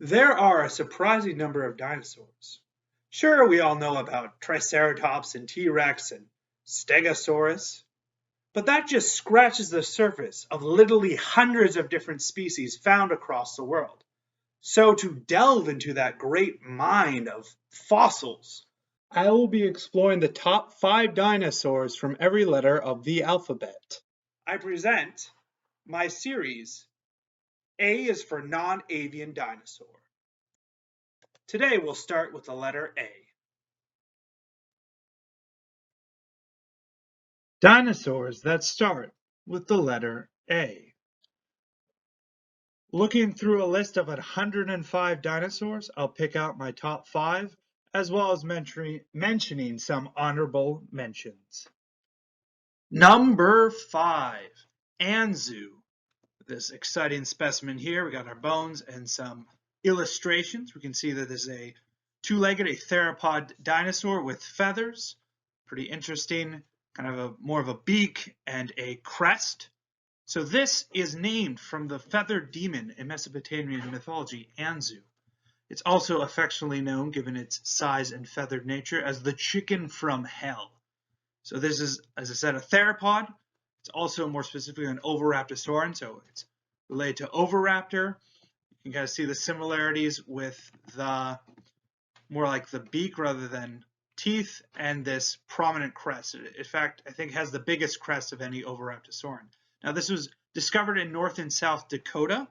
There are a surprising number of dinosaurs. Sure, we all know about Triceratops and T-Rex and Stegosaurus, but that just scratches the surface of literally hundreds of different species found across the world. So to delve into that great mine of fossils, I will be exploring the top 5 dinosaurs from every letter of the alphabet. I present my series. A is for non-Avian dinosaur. Today we'll start with the letter A. Dinosaurs that start with the letter A. Looking through a list of 105 dinosaurs, I'll pick out my top 5, as well as mentioning some honorable mentions. Number 5, Anzu. This exciting specimen here. We got our bones and some illustrations. We can see that this is a two-legged, a theropod dinosaur with feathers. Pretty interesting, kind of more of a beak and a crest. So this is named from the feathered demon in Mesopotamian mythology, Anzu. It's also affectionately known, given its size and feathered nature, as the chicken from hell. So this is, as I said, a theropod. It's also more specifically an oviraptorsauran, so it's related to Oviraptor. You can kind of see the similarities with the more like the beak rather than teeth and this prominent crest. In fact, I think it has the biggest crest of any oviraptorsauran. Now, this was discovered in North and South Dakota.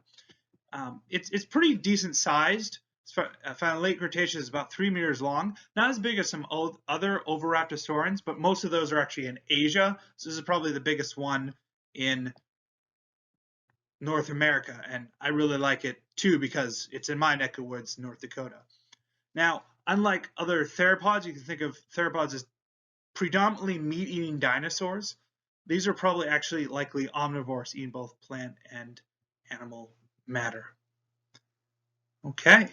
It's pretty decent sized. It's found in late Cretaceous, about 3 meters long. Not as big as some other oviraptorsaurans, but most of those are actually in Asia. So this is probably the biggest one in North America, and I really like it too because it's in my neck of woods, North Dakota. Now, unlike other theropods, you can think of theropods as predominantly meat-eating dinosaurs. These are probably actually likely omnivores, eating both plant and animal matter. Okay.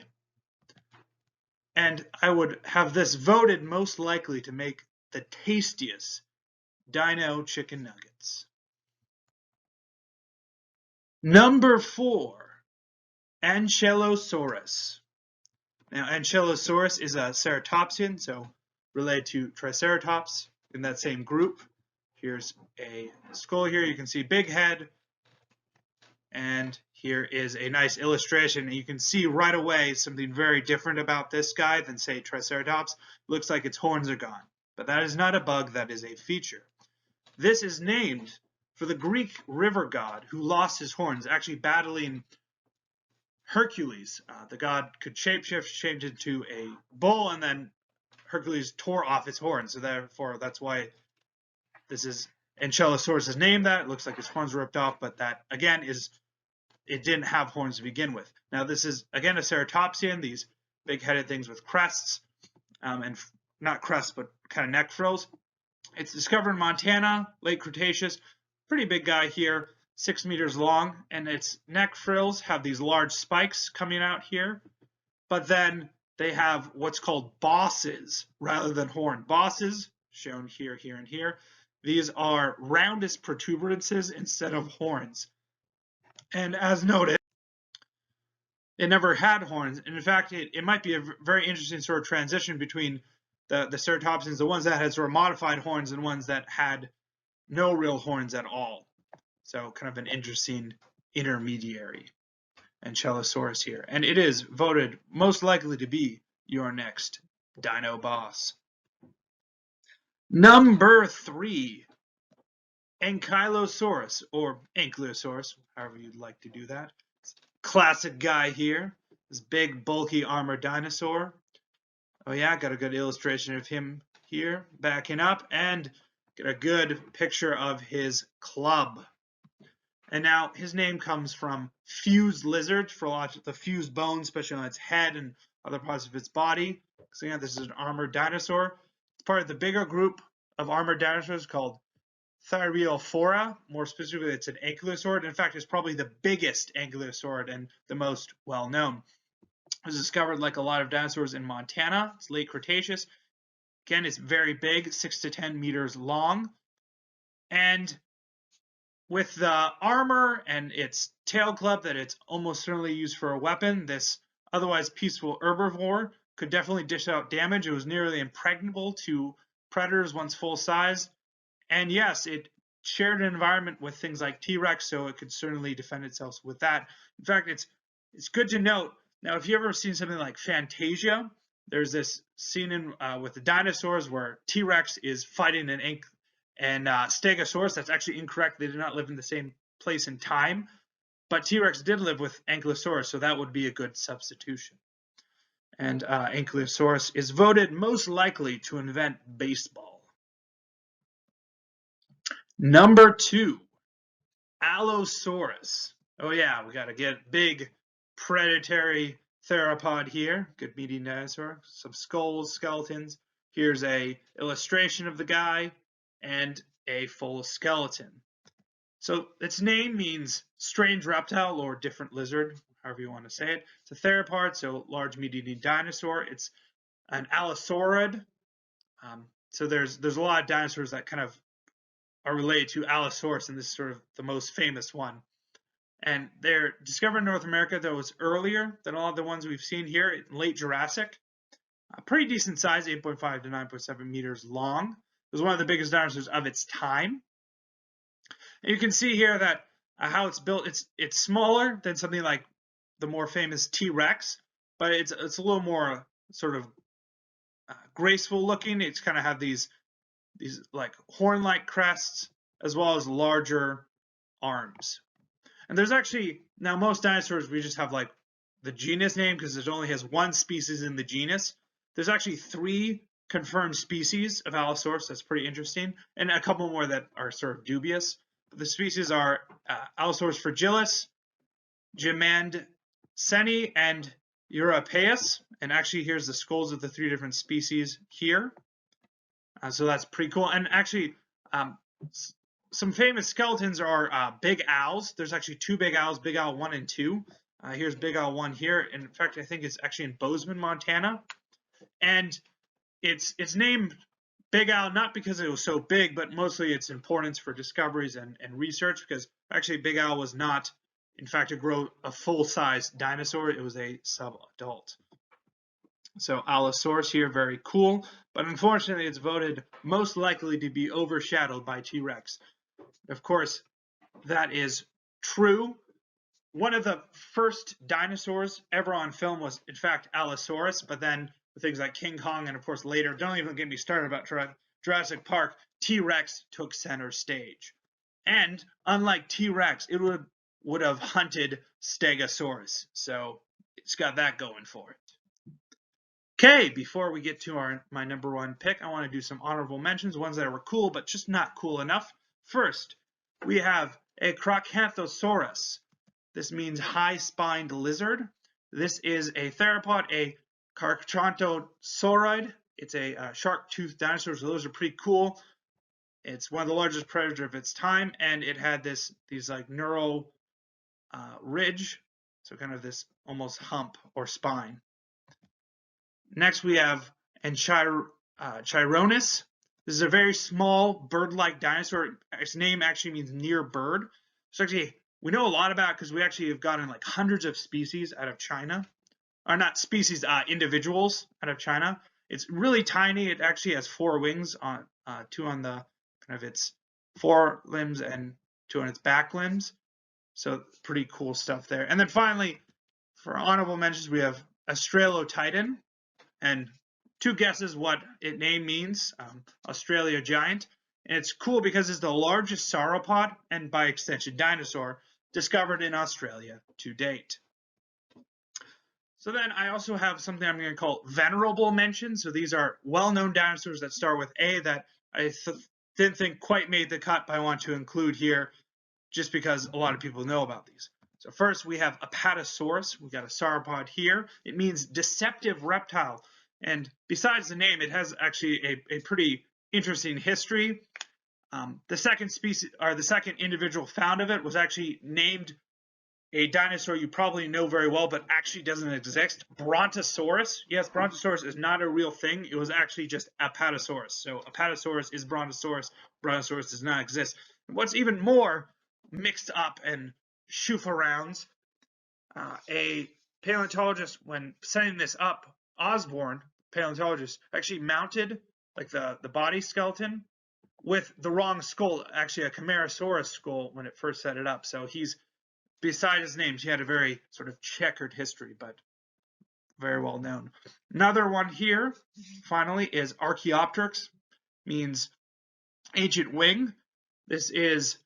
And I would have this voted most likely to make the tastiest dino chicken nuggets. Number 4, Ancelosaurus. Now, Ankylosaurus is a ceratopsian, so related to Triceratops in that same group. Here's a skull here. You can see big head. And here is a nice illustration. You can see right away something very different about this guy than, say, Triceratops. It looks like its horns are gone. But that is not a bug, that is a feature. This is named for the Greek river god who lost his horns, actually battling Hercules. The god could shapeshift, change into a bull, and then Hercules tore off his horns. So therefore, that's why this is Ancelosaurus is named that. It looks like his horns were ripped off, but that, again, it didn't have horns to begin with. Now, this is, again, a ceratopsian, these big-headed things with crests, and not crests, but kind of neck frills. It's discovered in Montana, late Cretaceous. Pretty big guy here, 6 meters long, and its neck frills have these large spikes coming out here, but then they have what's called bosses rather than horn. Bosses, shown here, here, and here. These are roundest protuberances instead of horns. And as noted, it never had horns. And in fact, it might be a very interesting sort of transition between the ceratopsians, the ones that had sort of modified horns and ones that had no real horns at all. So kind of an interesting intermediary. Ancelosaurus here. And it is voted most likely to be your next dino boss. Number 3, Ankylosaurus, or Ankylosaurus, however you'd like to do that. Classic guy here, this big, bulky, armored dinosaur. Oh yeah, got a good illustration of him here, backing up, and get a good picture of his club. And now his name comes from fused lizards, for a lot of the fused bones, especially on its head and other parts of its body. So yeah, this is an armored dinosaur. It's part of the bigger group of armored dinosaurs called Thyreophora. More specifically, it's an ankylosaurid. In fact, it's probably the biggest ankylosaurid and the most well-known. It was discovered, like a lot of dinosaurs, in Montana. It's late Cretaceous. Again, it's very big, 6 to 10 meters long. And with the armor and its tail club that it's almost certainly used for a weapon, this otherwise peaceful herbivore, could definitely dish out damage. It was nearly impregnable to predators once full size. And yes, it shared an environment with things like T-Rex, so it could certainly defend itself with that. In fact, it's good to note. Now, if you've ever seen something like Fantasia, there's this scene in with the dinosaurs where T-Rex is fighting an Stegosaurus. That's actually incorrect. They did not live in the same place and time, but T-Rex did live with Ankylosaurus, so that would be a good substitution. And Ankylosaurus is voted most likely to invent baseball. Number 2, Allosaurus. Oh yeah, we gotta get big predatory theropod here. Good meaty dinosaur. Some skulls, skeletons. Here's a illustration of the guy and a full skeleton. So its name means strange reptile or different lizard, however you want to say it. It's a theropod, so large meat-eating dinosaur. It's an allosaurid. So there's a lot of dinosaurs that kind of are related to Allosaurus, and this is sort of the most famous one. And they're discovered in North America, though it's earlier than all of the ones we've seen here in late Jurassic. A pretty decent size, 8.5 to 9.7 meters long. It was one of the biggest dinosaurs of its time. And you can see here that how it's built. It's smaller than something like the more famous T-Rex, but it's a little more sort of graceful looking. It's kind of have these like horn-like crests as well as larger arms. And there's actually, now most dinosaurs we just have like the genus name because it only has one species in the genus. There's actually 3 confirmed species of Allosaurus. That's pretty interesting, and a couple more that are sort of dubious. But the species are Allosaurus fragilis, Gimandseni, and Europaeus. And actually here's the skulls of the 3 different species here. So that's pretty cool. And actually, some famous skeletons are big owls. There's actually 2 big owls, Big Owl 1 and 2. Here's Big Owl 1 here. And in fact, I think it's actually in Bozeman, Montana. And it's named Big Owl not because it was so big, but mostly its importance for discoveries and research, because actually Big Owl was not, in fact, a full-size dinosaur. It was a sub-adult. So Allosaurus here, very cool, but unfortunately it's voted most likely to be overshadowed by T-Rex. Of course, that is true. One of the first dinosaurs ever on film was, in fact, Allosaurus, but then with things like King Kong and, of course, later, don't even get me started about Jurassic Park, T-Rex took center stage. And unlike T-Rex, it would have hunted Stegosaurus, so it's got that going for it. Okay, before we get to my number 1 pick, I want to do some honorable mentions, ones that were cool but just not cool enough. First, we have a Acanthosaurus. This means high-spined lizard. This is a theropod, a Carcharodontosauride. It's a shark-toothed dinosaur, so those are pretty cool. It's one of the largest predators of its time, and it had these like neural ridge, so kind of this almost hump or spine. Next, we have Anchironus. This is a very small bird-like dinosaur. Its name actually means near bird. So actually, we know a lot about it because we actually have gotten like hundreds of species out of China. Or not species, individuals out of China. It's really tiny. It actually has 4 wings, 2 on the kind of its forelimbs and 2 on its back limbs. So pretty cool stuff there. And then finally, for honorable mentions, we have Australotitan. And 2 guesses what its name means, Australia giant. And it's cool because it's the largest sauropod, and by extension dinosaur, discovered in Australia to date. So then I also have something I'm going to call venerable mentions. So these are well-known dinosaurs that start with A that I didn't think quite made the cut, but I want to include here just because a lot of people know about these. So first we have Apatosaurus. We've got a sauropod here. It means deceptive reptile. And besides the name, it has actually a pretty interesting history. The second species, or the second individual found of it, was actually named a dinosaur you probably know very well, but actually doesn't exist. Brontosaurus. Yes, Brontosaurus is not a real thing. It was actually just Apatosaurus. So Apatosaurus is Brontosaurus. Brontosaurus does not exist. What's even more mixed up and shoof-arounds, a paleontologists, when setting this up, Osborne, paleontologist, actually mounted like the body skeleton with the wrong skull, actually a Camarasaurus skull when it first set it up. So he's, beside his names, he had a very sort of checkered history, but very well known. Another one here, finally, is Archaeopteryx, means ancient wing. This is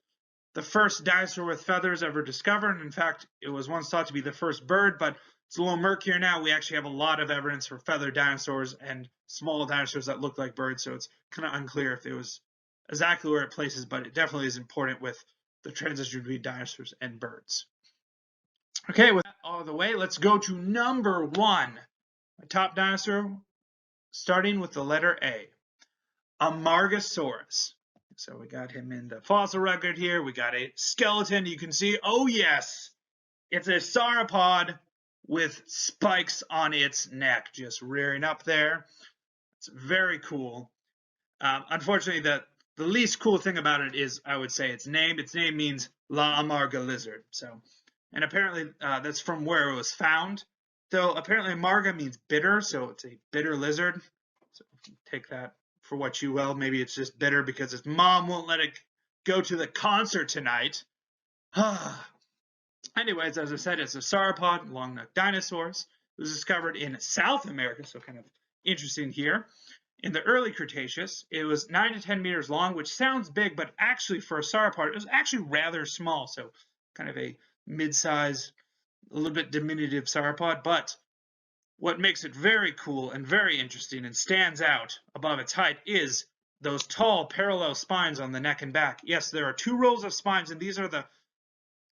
the first dinosaur with feathers ever discovered. In fact, it was once thought to be the first bird, but it's a little murkier now. We actually have a lot of evidence for feathered dinosaurs and small dinosaurs that look like birds, so it's kind of unclear if it was exactly where it places, but it definitely is important with the transition between dinosaurs and birds. Okay, with that out of the way, let's go to number 1. My top dinosaur, starting with the letter A, a margasaurus. So we got him in the fossil record here. We got a skeleton. You can see, oh yes, it's a sauropod with spikes on its neck, just rearing up there. It's very cool. Unfortunately, the least cool thing about it is, I would say, its name. Its name means La Amarga lizard. So, and apparently that's from where it was found. Though apparently amarga means bitter, so it's a bitter lizard. So take that for what you will. Maybe it's just bitter because its mom won't let it go to the concert tonight. Anyways, as I said, it's a sauropod, long-necked dinosaurs. It was discovered in South America, so kind of interesting here. In the early Cretaceous, it was 9 to 10 meters long, which sounds big, but actually for a sauropod, it was actually rather small. So kind of a mid-size, a little bit diminutive sauropod. But what makes it very cool and very interesting and stands out above its height is those tall parallel spines on the neck and back. Yes, there are 2 rows of spines, and these are the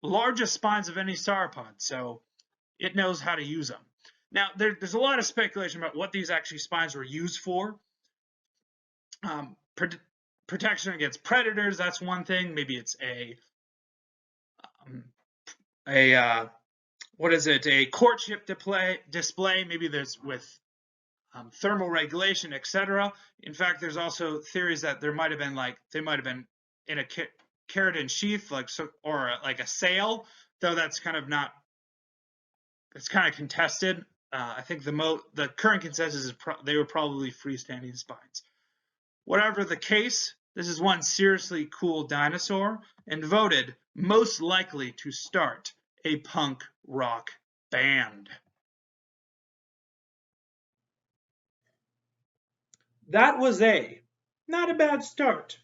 largest spines of any sauropod, so it knows how to use them. Now, there's a lot of speculation about what these actually spines were used for. Protection against predators, that's one thing. Maybe it's a courtship display. Maybe there's with thermal regulation, etc. In fact, there's also theories that they might have been in a keratin sheath, or like a sail, though that's kind of not. It's kind of contested. I think the current consensus is they were probably freestanding spines. Whatever the case, this is one seriously cool dinosaur and voted most likely to start a punk rock band. That was not a bad start.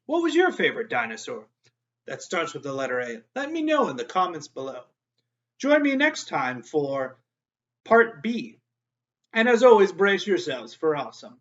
What was your favorite dinosaur that starts with the letter A? Let me know in the comments below. Join me next time for part B. And as always, brace yourselves for awesome.